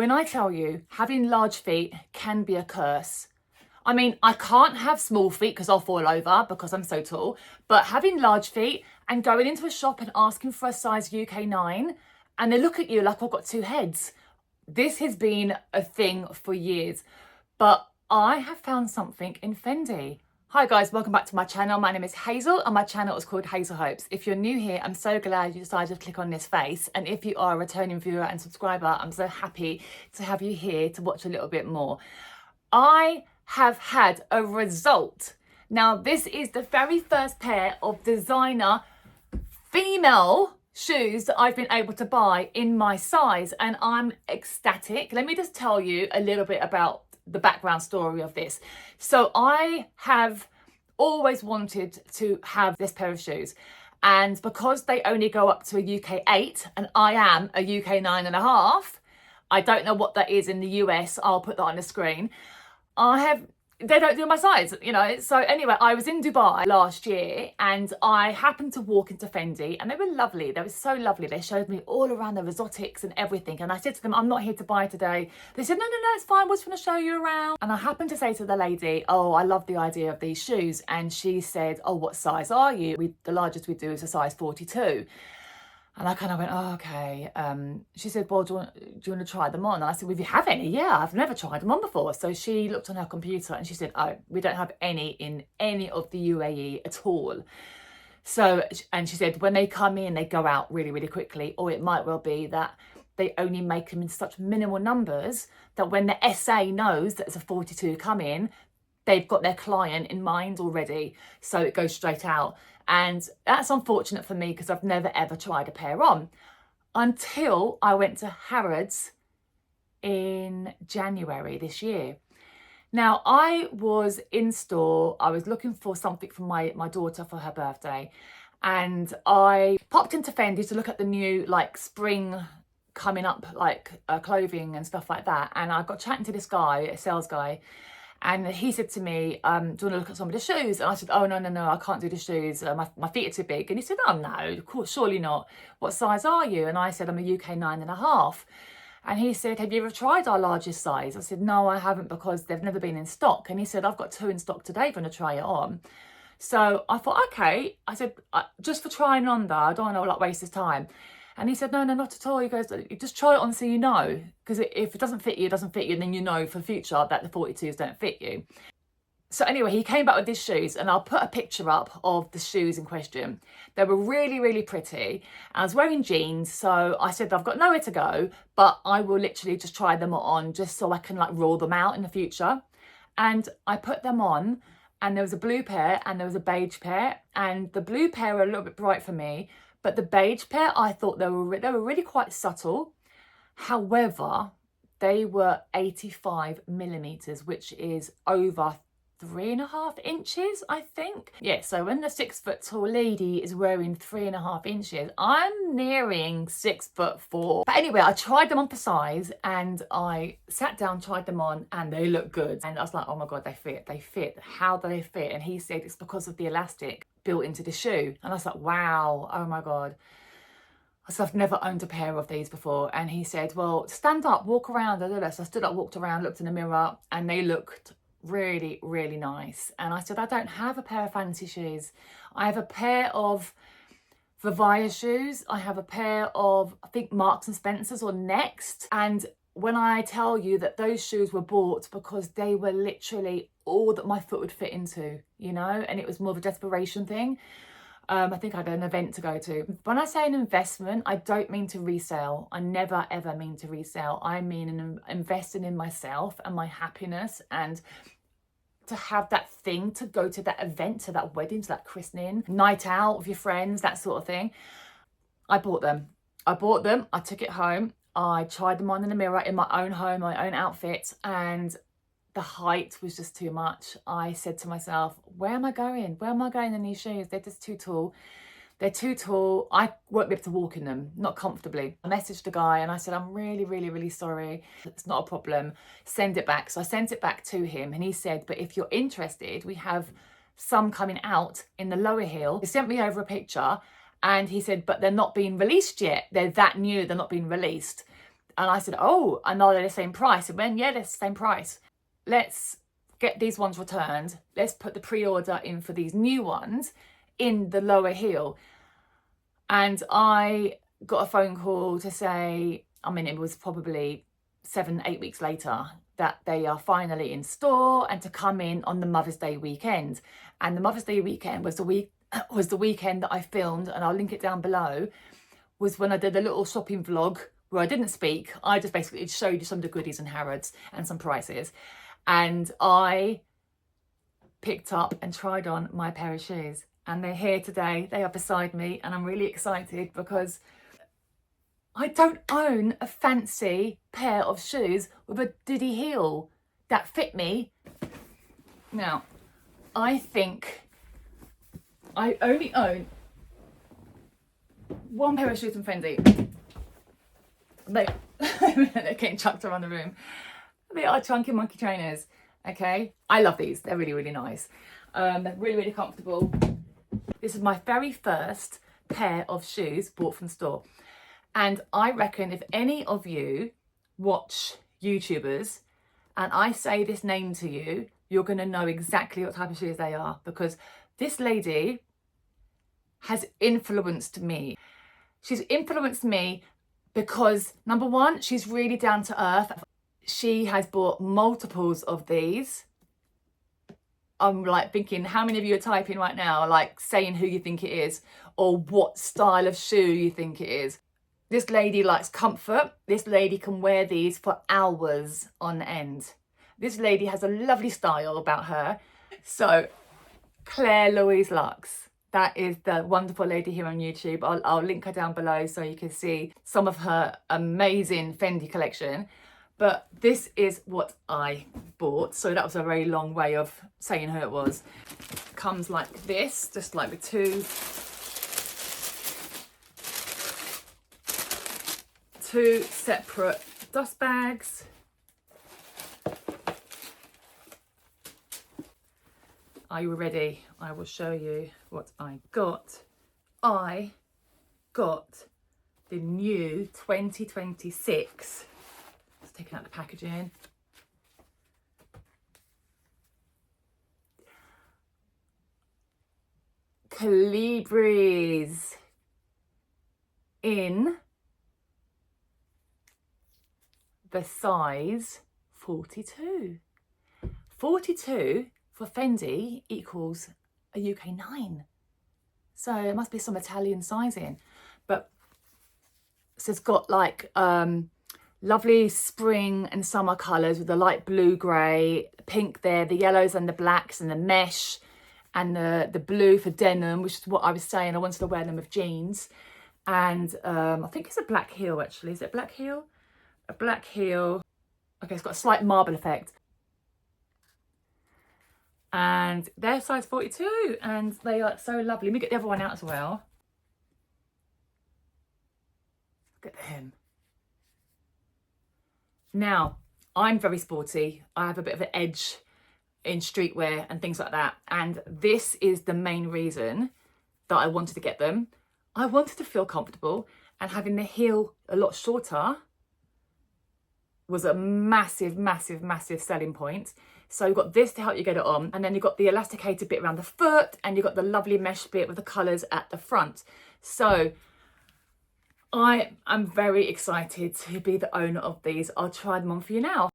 When I tell you having large feet can be a curse. I mean, I can't have small feet because I'll fall over because I'm so tall, but having large feet and going into a shop and asking for a size UK 9 and they look at you like I've got two heads. This has been a thing for years, but I have found something in Fendi. Hi guys, welcome back to my channel. My name is Hazel and my channel is called Hazel Hopes. If you're new here, I'm so glad you decided to click on this face. And if you are a returning viewer and subscriber, I'm so happy to have you here to watch a little bit more. I have had a result. Now, this is the very first pair of designer female shoes that I've been able to buy in my size and I'm ecstatic. Let me just tell you a little bit about the background story of this. So I have always wanted to have this pair of shoes, and because they only go up to a UK 8 and I am a UK 9.5, I don't know what that is in the US, I'll put that on the screen. They don't do my size, you know. So anyway, I was in Dubai last year and I happened to walk into Fendi and they were lovely. They were so lovely. They showed me all around the exotics and everything. And I said to them, I'm not here to buy today. They said, no, it's fine. We're just going to show you around. And I happened to say to the lady, oh, I love the idea of these shoes. And she said, oh, what size are you? The largest we do is a size 42. And I kind of went, oh, okay. She said, well, do you want to try them on? And I said, well, if you have any, yeah, I've never tried them on before. So she looked on her computer and she said, oh, we don't have any in any of the UAE at all. So, and she said, when they come in, they go out really, really quickly. Or it might well be that they only make them in such minimal numbers that when the SA knows that it's a 42 come in, they've got their client in mind already. So it goes straight out. And that's unfortunate for me because I've never ever tried a pair on until I went to Harrods in January this year. Now, I was in store. I was looking for something for my daughter for her birthday. And I popped into Fendi to look at the new like spring coming up, like clothing and stuff like that. And I got chatting to this guy, a sales guy. And he said to me, do you want to look at some of the shoes? And I said, oh, no, I can't do the shoes. My feet are too big. And he said, oh, no, of course, surely not. What size are you? And I said, I'm a UK 9.5. And he said, have you ever tried our largest size? I said, no, I haven't because they've never been in stock. And he said, I've got 2 in stock today if you want to try it on. So I thought, okay. I said, just for trying on though, I don't want to like waste his time. And he said, no, not at all. He goes, just try it on so you know. Because if it doesn't fit you, it doesn't fit you. And then you know for future that the 42s don't fit you. So anyway, he came back with these shoes and I'll put a picture up of the shoes in question. They were really, really pretty. I was wearing jeans. So I said, I've got nowhere to go, but I will literally just try them on just so I can like roll them out in the future. And I put them on and there was a blue pair and there was a beige pair. And the blue pair were a little bit bright for me. But the beige pair, I thought they were really quite subtle. However, they were 85 millimeters, which is over 3.5 inches, I think. Yeah, so when the 6-foot-tall lady is wearing 3.5 inches, I'm nearing 6'4". But anyway, I tried them on for size and I sat down, tried them on, and they look good. And I was like, oh my God, they fit. How do they fit? And he said it's because of the elastic built into the shoe. And I was like, wow, oh my God. So I've never owned a pair of these before. And he said, well, stand up, walk around. So I stood up, walked around, looked in the mirror, and they looked really, really nice. And I said, I don't have a pair of fancy shoes. I have a pair of Vivaya shoes. I have a pair of, I think, Marks and Spencer's or Next. And when I tell you that those shoes were bought because they were literally all that my foot would fit into, you know, and it was more of a desperation thing. I think I had an event to go to. When I say an investment, I don't mean to resell. I never, ever mean to resell. I mean investing in myself and my happiness and to have that thing, to go to that event, to that wedding, to that christening, night out with your friends, that sort of thing. I bought them. I took it home. I tried them on in the mirror in my own home, my own outfit, and the height was just too much. I said to myself, where am I going? Where am I going in these shoes? They're just too tall. They're too tall. I won't be able to walk in them, not comfortably. I messaged the guy and I said, I'm really, really, really sorry. It's not a problem. Send it back. So I sent it back to him and he said, but if you're interested, we have some coming out in the lower heel. He sent me over a picture and he said, but they're not being released yet. They're that new, they're not being released. And I said, oh, I know they're the same price. And when, yeah, they're the same price. Let's get these ones returned. Let's put the pre-order in for these new ones in the lower heel. And I got a phone call to say, I mean, it was probably 7-8 weeks later, that they are finally in store and to come in on the Mother's Day weekend. And the Mother's Day weekend was the weekend that I filmed, and I'll link it down below, was when I did a little shopping vlog where I didn't speak. I just basically showed you some of the goodies in Harrods and some prices. And I picked up and tried on my pair of shoes. And they're here today. They are beside me, and I'm really excited because I don't own a fancy pair of shoes with a diddy heel that fit me. Now, I think I only own one pair of shoes from Fendi. They're getting chucked around the room. They are Chunky Monkey trainers, okay? I love these. They're really, really nice. They're really, really comfortable. This is my very first pair of shoes bought from store. And I reckon if any of you watch YouTubers and I say this name to you, you're going to know exactly what type of shoes they are, because this lady has influenced me. She's influenced me because, number one, she's really down to earth. She has bought multiples of these. I'm like thinking, how many of you are typing right now, like saying who you think it is or what style of shoe you think it is. This lady likes comfort. This lady can wear these for hours on end. This lady has a lovely style about her. So Claire Louise Lux, that is the wonderful lady here on YouTube. I'll link her down below so you can see some of her amazing Fendi collection. But this is what I bought. So that was a very long way of saying who it was. Comes like this, just like with two separate dust bags. Are you ready? I will show you what I got. I got the new 2026. Just taking out the packaging. Colibris in the size 42. 42 for Fendi equals a UK 9. So it must be some Italian sizing. But so it's got like lovely spring and summer colours with the light blue, grey, pink there, the yellows and the blacks and the mesh and the blue for denim, which is what I was saying. I wanted to wear them with jeans. And I think it's a black heel actually. Is it a black heel? A black heel. Okay, it's got a slight marble effect. And they're size 42 and they are so lovely. Let me get the other one out as well. Look at them. Now, I'm very sporty. I have a bit of an edge in streetwear and things like that. And this is the main reason that I wanted to get them. I wanted to feel comfortable, and having the heel a lot shorter was a massive, massive, massive selling point. So you've got this to help you get it on, and then you've got the elasticated bit around the foot, and you've got the lovely mesh bit with the colours at the front. So I am very excited to be the owner of these. I'll try them on for you now.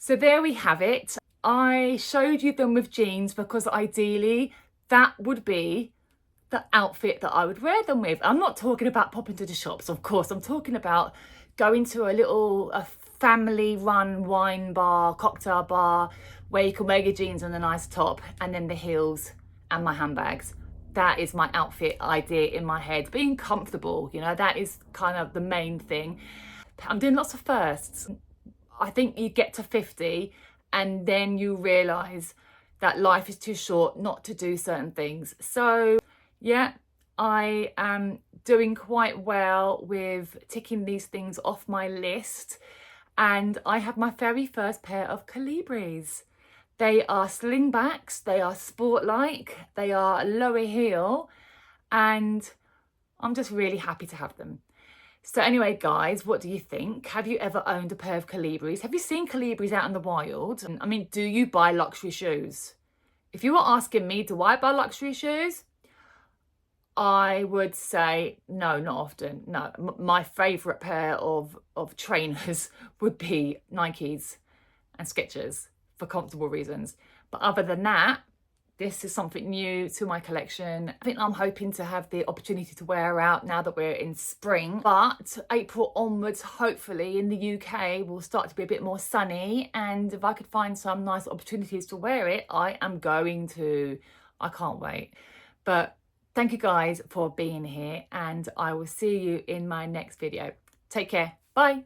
So there we have it. I showed you them with jeans because ideally that would be the outfit that I would wear them with. I'm not talking about popping to the shops, of course. I'm talking about going to a family run wine bar, cocktail bar, where you can wear your jeans and a nice top and then the heels and my handbags. That is my outfit idea in my head. Being comfortable, you know, that is kind of the main thing. I'm doing lots of firsts. I think you get to 50 and then you realise that life is too short not to do certain things. So yeah, I am doing quite well with ticking these things off my list, and I have my very first pair of Colibris. They are slingbacks, they are sport-like, they are lower heel, and I'm just really happy to have them. So anyway, guys, what do you think? Have you ever owned a pair of Colibris? Have you seen Colibris out in the wild? I mean, do you buy luxury shoes? If you were asking me, do I buy luxury shoes? I would say no, not often. No, my favourite pair of trainers would be Nikes and Skechers for comfortable reasons. But other than that, this is something new to my collection. I think I'm hoping to have the opportunity to wear out now that we're in spring. But April onwards, hopefully in the UK, will start to be a bit more sunny. And if I could find some nice opportunities to wear it, I am going to. I can't wait. But thank you guys for being here, and I will see you in my next video. Take care. Bye.